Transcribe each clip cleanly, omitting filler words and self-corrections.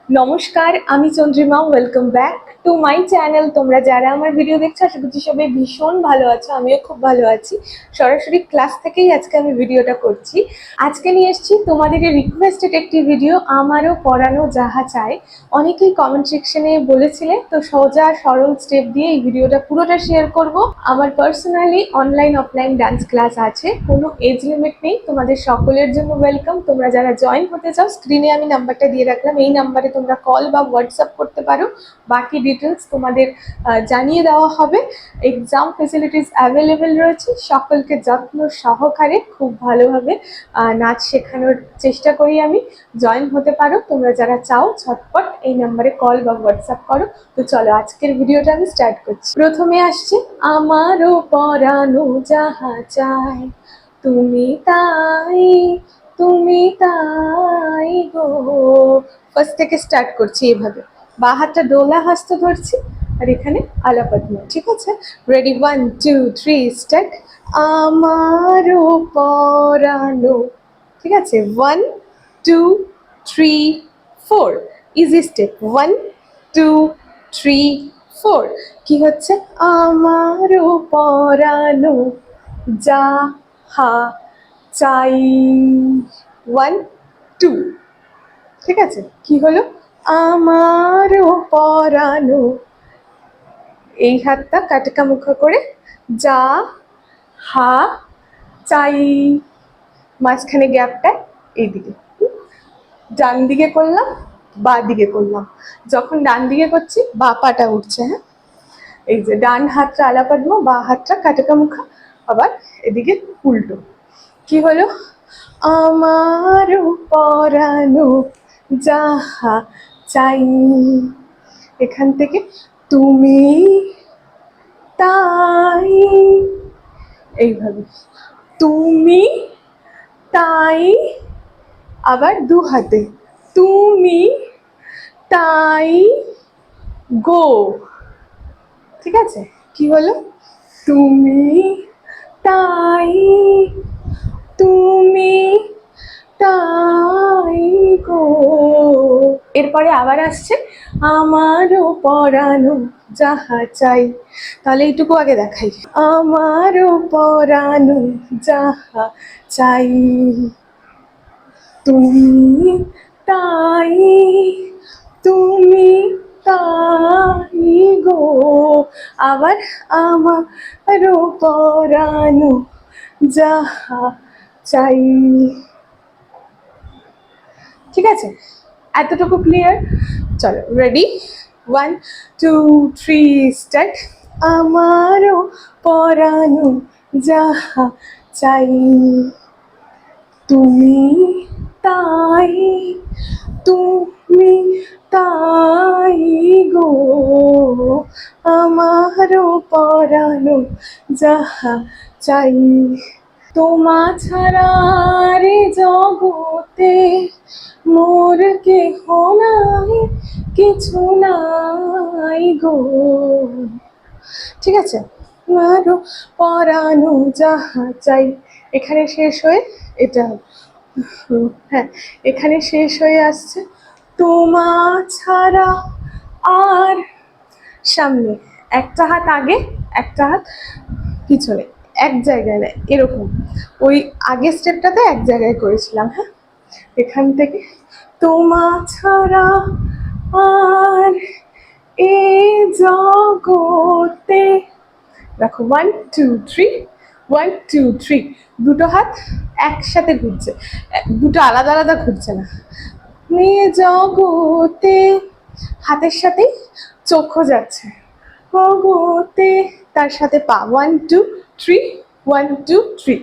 নমস্কার, আমি Chandrima. Welcome back to my channel. তোমরা যারা আমার ভিডিও দেখছো আশা করছি সবাই ভীষণ ভালো আছো, আমিও খুব ভালো আছি। সরাসরি ক্লাস থেকেই আজকে আমি ভিডিওটা করছি। আজকে নিয়ে এসেছি তোমাদের রিকোয়েস্টেড একটি ভিডিও, আমারও পড়ানো যাহা চাই। অনেকেই কমেন্ট সেকশনে বলেছিলে, তো সোজা সরল স্টেপ দিয়ে এই ভিডিওটা পুরোটা শেয়ার করব। আমার personally online offline dance class আছে, কোনো এজ লিমিট নেই, তোমাদের সকলের জন্য ওয়েলকাম। তোমরা যারা জয়েন হতে চাও স্ক্রিনে আমি নাম্বারটা দিয়ে রাখলাম, এই নাম্বারে তোমরা কল বা হোয়াটসঅ্যাপ করতে পারো। বাকি ডিটেলস তোমাদের জানিয়ে দেওয়া হবে। এক্সাম ফেসিলিটিস অ্যাভেলেবেল রয়েছে। সকলকে যত্ন সহকারে খুব ভালোভাবে নাচ শেখানোর চেষ্টা করি আমি। জয়েন হতে পারো তোমরা যারা চাও, ঝটপট এই নাম্বারে কল বা হোয়াটসঅ্যাপ করো। তো চলো আজকের ভিডিওটা আমি স্টার্ট করছি। প্রথমে আসছে আমারও পরানো যাহা চাই, তুমি তাই, তুমি তাই গো। ফার্স্ট থেকে স্টার্ট করছি এভাবে, বা হাতটা ডোলা হস্ত ধরছি আর এখানে আলাপদ্ম। ঠিক আছে, রেডি, 1 2 3 স্টার্ট। আমারও পরানো, ঠিক আছে, 1 2 3 4, ইজি স্টেপ, 1 2 3 4। কি হচ্ছে? আমারও পরানো যাহা চাই, 1 2। ঠিক আছে, কি হলো? আমারও পরানো, এই হাতটা কাটকা মুখা করে যা হা চাই, মাঝখানে গ্যাপটা এইদিকে। ডান দিকে করলাম, বা দিকে করলাম। যখন ডান দিকে করছি বা পাটা উঠছে, হ্যাঁ, এই যে ডান হাতটা আলাপদ্ম, বা হাতটা কাটকা মুখা, আবার এদিকে উল্টো। কি হলো? আমারও পরানো যাহা চাই, এখান থেকে তুমি তাই, এইভাবে তুমি তাই, আবার দু হাতে তুমি তাই গো। ঠিক আছে, কি হলো? তুমি তাই, তুমি তাই গো। এরপরে আবার আসছে আমারও পরানো যাহা চাই। তাহলে এইটুকু আগে দেখাই, আমারও পরানো যাহা চাই, তুমি তাই, তুমি তাই গো। আবার আমারও পরানো যাহা চাই। ঠিক আছে, এতটুকু ক্লিয়ার? চলো রেডি, 1 2 3 স্টার্ট। আমারও পরানো যাহা চাই, তুমি তাই, তুমি তাই গো। আমারও পরানো যাহা চাই, তোমা ছাড়া রে জগতে মোর কেহ নাই, কিছু নাই গো। ঠিক আছে, আমারও পরানো যাহা চাই, এখানে শেষ হয়ে এটা, হ্যাঁ, এখানে শেষ হয়ে আসছে তোমা ছাড়া। আর সামনে একটা হাত আগে, একটা হাত পিছনে, এক জায়গায় নেয় এরকম। ওই আগের স্টেপটাতে এক জায়গায় করেছিলাম, হ্যাঁ। এখান থেকে তোমা ছাড়া আর এ জগতে, দেখো 1 2 3, 1 2 3, দুটো হাত একসাথে ঘুরছে, দুটো আলাদা আলাদা ঘুরছে না। এ জগতে, হাতের সাথেই চোখও যাচ্ছে, জগতে, তার সাথে পা, 1 2 3, 1 2 3।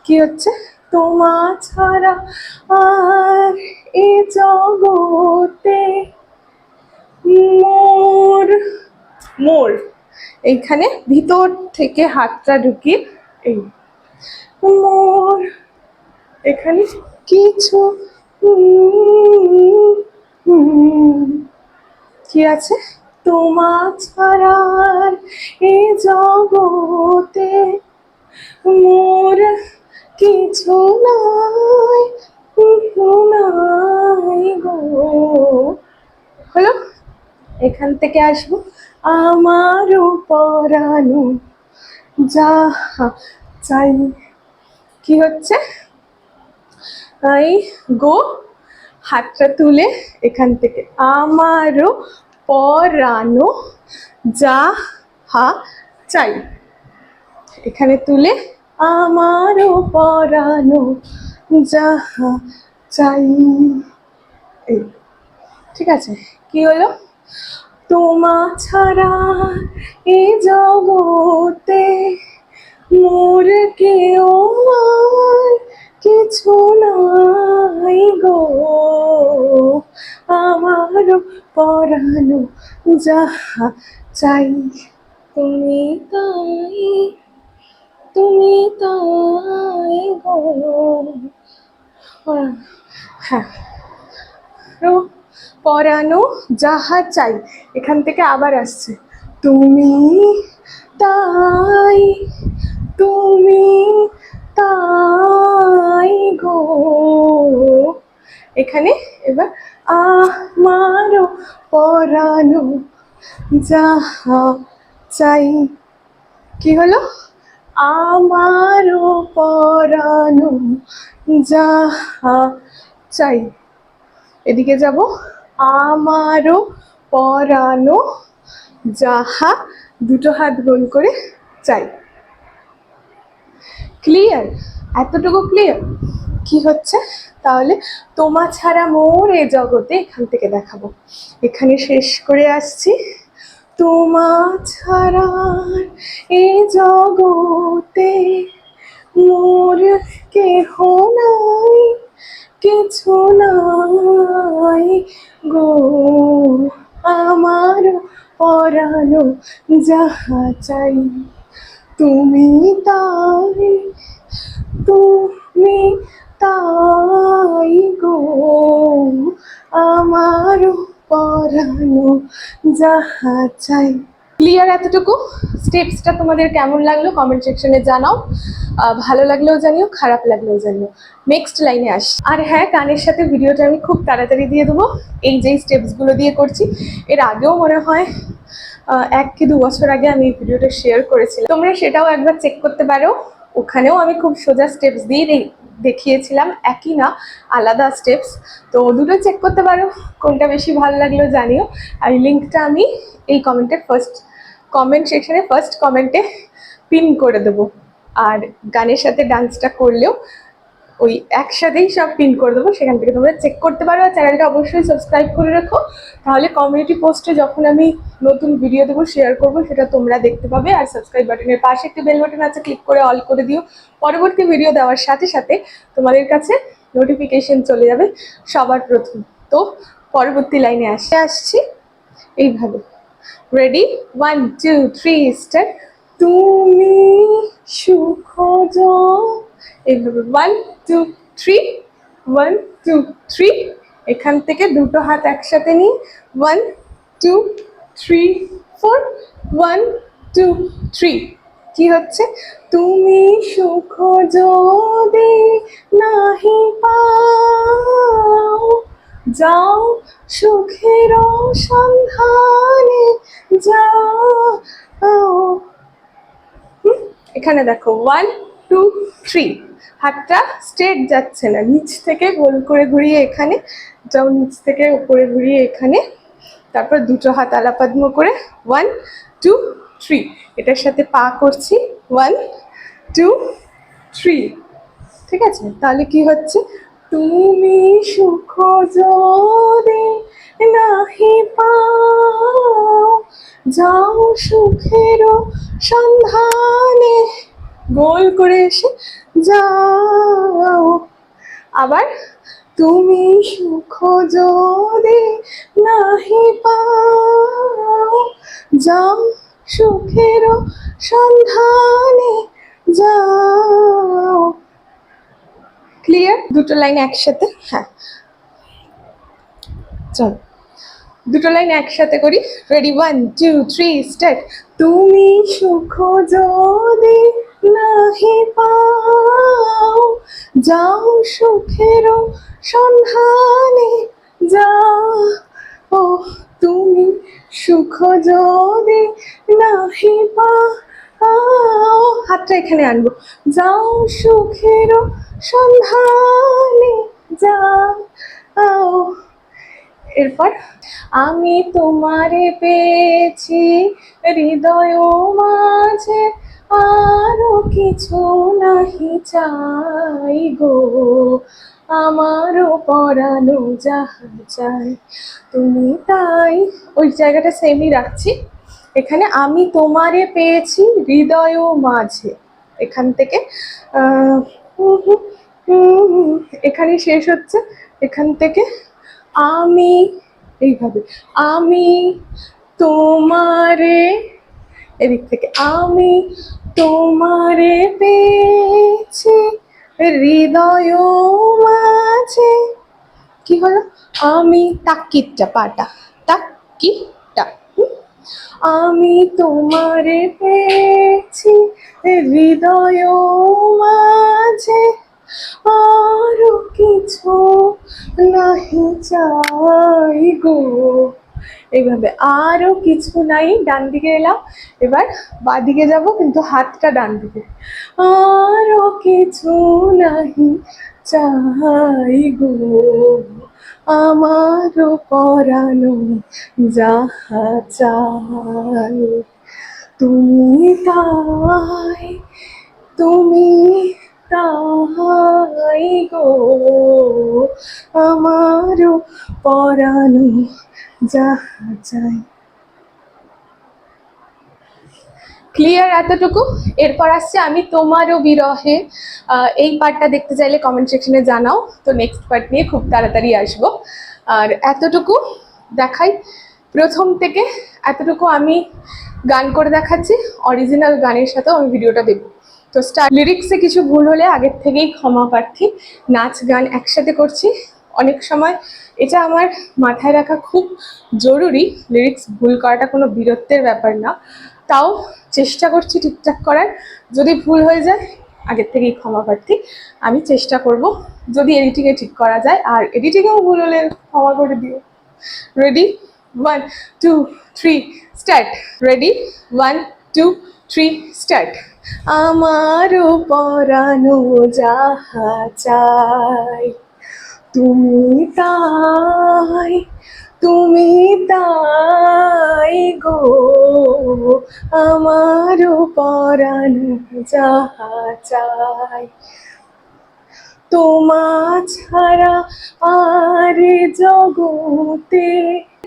কি হচ্ছে? তোমা ছাড়া আর এ জগতে মোর, মোর এইখানে ভিতর থেকে হাতটা ঢুকিয়ে এই মোর, এখানে কিছু কি আছে? তোমা ছাড়া এ জগতে মোর কিছু নাই, কিছু নাই গো। হলো। এখান থেকে আসবো আমারও পরানো যাহা চাই। কি হচ্ছে? এই গো, হাতটা তুলে এখান থেকে আমারও পরানো যাহা চাই, এখানে তুলে আমারও পরানো যাহা চাই। এই ঠিক আছে। কি হলো? তোমা ছাড়া এই জগতে মোর কেউ নাই, কিছু নাই গো, আমার পরানো যাহা চাই। তুমি তাই, তুমি তাই গো। হ্যাঁ, পরানো যাহা চাই, এখান থেকে আবার আসছে তুমি তাই, তুমি তাই গো। এখানে এবার আমারও পরানো যাহা চাই। কি হলো? আমারও পরানো যাহা চাই। এদিকে যাব, আমারও পরানো যাহা, দুটো হাত গোল করে চাই। ক্লিয়ার? এতটুকু ক্লিয়ার? কি হচ্ছে তাহলে? তোমা ছাড়া মোর এ জগতে, এখান থেকে দেখাবো, এখানে শেষ করে আসছি। তোমা ছাড়া এ জগতে মোর কেহ নাই, কিছু নাই গো, আমার পরানো যাহা চাই। তুমি তাই, তুমি তাই গো, আমার পরানো যাহা চাই। ক্লিয়ার এতটুকু? স্টেপসটা তোমাদের কেমন লাগলো কমেন্ট সেকশনে জানাও, ভালো লাগলেও জানিও, খারাপ লাগলেও জানিও। নেক্সট লাইনে আস। আর হ্যাঁ, গানের সাথে ভিডিওটা আমি খুব তাড়াতাড়ি দিয়ে দেবো। এই যেই স্টেপসগুলো দিয়ে করছি, এর আগেও মনে হয় 1 কি 2 বছর আগে আমি এই ভিডিওটা শেয়ার করেছিলাম, তোমরা সেটাও একবার চেক করতে পারো। ওখানেও আমি খুব সোজা স্টেপস দিয়ে দেখিয়েছিলাম, একই না আলাদা স্টেপস। তো দুটো চেক করতে পারো, কোনটা বেশি ভালো লাগলো জানিও। আর লিঙ্কটা আমি এই কমেন্ট সেকশনে ফার্স্ট কমেন্টে পিন করে দেবো। আর গানের সাথে ডান্সটা করলেও ওই একসাথেই সব পিন করে দেবো, সেখান থেকে তোমরা চেক করতে পারো। আর চ্যানেলটা অবশ্যই সাবস্ক্রাইব করে রাখো, তাহলে কমিউনিটি পোস্টে যখন আমি নতুন ভিডিও দেবো, শেয়ার করবো, সেটা তোমরা দেখতে পাবে। আর সাবস্ক্রাইব বাটনের পাশে একটি বেল বাটন আছে, ক্লিক করে অল করে দিও। পরবর্তী ভিডিও দেওয়ার সাথে সাথে তোমাদের কাছে নোটিফিকেশন চলে যাবে সবার প্রথম। তো পরবর্তী লাইনে আসছি এইভাবে। রেডি? 1 2 3 স্টার্ট। তুমি সুখ এইভাবে 1 2 3, 1 2 3। এখান থেকে দুটো হাত একসাথে নিয়ে 1 2 3 4, 1 2 3। কি হচ্ছে? তুমি সুখ যদি নাহি পাও, যাও সুখের সন্ধানে যাও। এখানে দেখো 1 2 3, হাতটা স্ট্রেট যাচ্ছে না, নিচ থেকে গোল করে ঘুরিয়ে এখানে যাও, নিচ থেকে উপরে ঘুরিয়ে এখানে, তারপর দুটো হাত আলাপাদ্ম করে 1 2 3। এটার সাথে পা করছি 1 2 3। ঠিক আছে? তাহলে কি হচ্ছে? তুমি সুখ যদি নাহি পাও, যাও সুখের সন্ধানে, গোল করে এসে যাও। আবার তুমি সুখ যদি নাহি পাও, যাও সুখের সন্ধানে যাও। ক্লিয়ার? দুটো লাইন একসাথে। হ্যাঁ, চল দুটো লাইন একসাথে করি। রেডি? 1 2 3 স্টার্ট। তুমি সুখ যদি নাহি পাও, যাও সুখের সন্ধানে যাও। ও তুমি সুখ যদি নাহি পাও, হাতটা এখানে আনবো, যাও সুখের সন্ধানে যাও। এরপর আমি তোমারে পেয়েছি হৃদয় মাঝে, আরো কিছু নাহি চাই গো, আমারও পরানো যাহা চাই তুমি তাই। ওই জায়গাটা সেমই রাখছি। এখানে আমি তোমারে পেয়েছি হৃদয় মাঝে, এখান থেকে এখানে শেষ হচ্ছে। এখান থেকে আমি, এইভাবে আমি তোমারে, এদিক থেকে আমি তোমারে পেয়েছি হৃদয় মাঝে, কি হলো, আমি তাকিটটা, পাটা তাকিটা, আমি তোমারে পেয়েছি হৃদয় মাঝে, আরো কিছু নাহি চাই গো। এইভাবে আরো কিছু নাই, ডান দিকে এলাম, এবার বাঁ দিকে যাবো কিন্তু হাতটা ডান দিকে। আরো কিছু নাহি চাই গো, আমারও পরানো যাহা চাই তুমি তাই, তুমি তাই গো, আমারও পরানো যাহা চাই। ক্লিয়ার এতটুকু? এরপর আসছে আমি তোমারও বিরহে। এই পার্টটা দেখতে চাইলে কমেন্ট সেকশনে জানাও, তো নেক্সট পার্ট নিয়ে খুব তাড়াতাড়ি আসবো। আর এতটুকু দেখাই, প্রথম থেকে এতটুকু আমি গান করে দেখাচ্ছি, অরিজিনাল গানের সাথেও আমি ভিডিওটা দেবো। তো লিরিক্সে কিছু ভুল হলে আগের থেকেই ক্ষমা প্রার্থী। নাচ গান একসাথে করছি, অনেক সময় এটা আমার মাথায় রাখা খুব জরুরি, লিরিক্স ভুল করাটা কোনো বীরত্বের ব্যাপার না, তাও চেষ্টা করছি ঠিকঠাক করার। যদি ভুল হয়ে যায় আগের থেকেই ক্ষমা প্রার্থী, আমি চেষ্টা করব যদি এডিটিংয়ে ঠিক করা যায়, আর এডিটিংয়েও ভুল হলে ক্ষমা করে দিও। Ready, 1 2 3 start. Ready, 1 2 3 start. আমারও পরানো যাহা চাই তুমি তাই, তুমি তাই গো, আমারও পরানো যাহা চাই তোমা ছাড়া আর জগতে,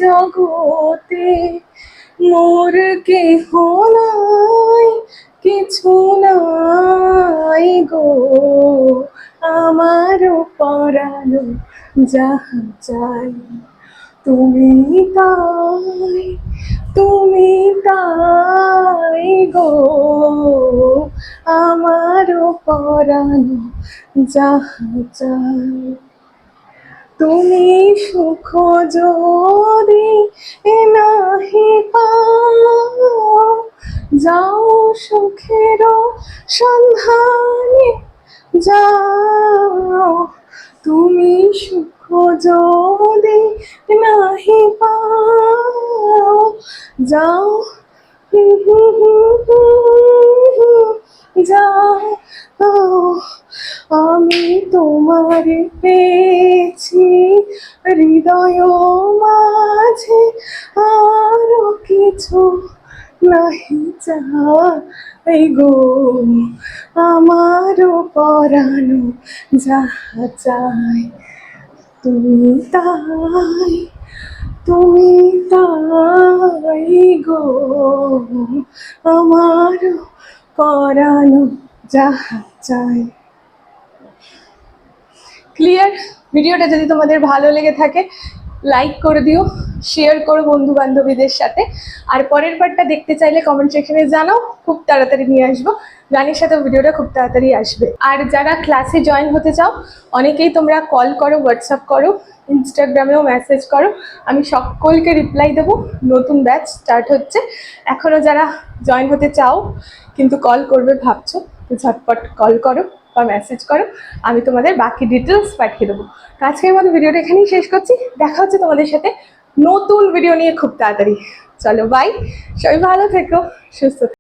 জগতে মোর কেহ নাই, কিছু নাই গো, আমারও পরানো যাহা চাই তুমি তাই, তুমি তাই গো, আমারও পরানো যাহা চাই তুমি সুখ যদি নাহি পাও, যাও সুখের সন্ধানে যাও, তুমি সুখ যদি নাহি পাও, যাও যাও, আমি তোমার পেয়েছি হৃদয় মাঝে, আরো কিছু নাহি চাই গো, আমারও পরানো যাহা চাই তুমি তাই, তুমি তাই গো, আমারও পরানো যাহা চাই। ক্লিয়ার? ভিডিওটা যদি তোমাদের ভালো লেগে থাকে লাইক করে দিও, শেয়ার করো বন্ধু বান্ধবীদের সাথে, আর পরের পার্টটা দেখতে চাইলে কমেন্ট সেকশনে জানাও, খুব তাড়াতাড়ি নিয়ে আসবো। গানের সাথে ভিডিওটা খুব তাড়াতাড়ি আসবে। আর যারা ক্লাসে জয়েন হতে চাও, অনেকেই তোমরা কল করো, হোয়াটসঅ্যাপ করো, ইনস্টাগ্রামেও মেসেজ করো, আমি সকলকে রিপ্লাই দেবো। নতুন ব্যাচ স্টার্ট হচ্ছে, এখনও যারা জয়েন হতে চাও কিন্তু কল করবে ভাবছো, তো ঝটপট কল করো বা মেসেজ করো, আমি তোমাদের বাকি ডিটেলস পাঠিয়ে দেবো। আজকের মতো ভিডিওটা এখানেই শেষ করছি, দেখা হচ্ছে তোমাদের সাথে নতুন ভিডিও নিয়ে খুব তাড়াতাড়ি। চলো বাই, সবাই ভালো থেকো, সুস্থ থেকো।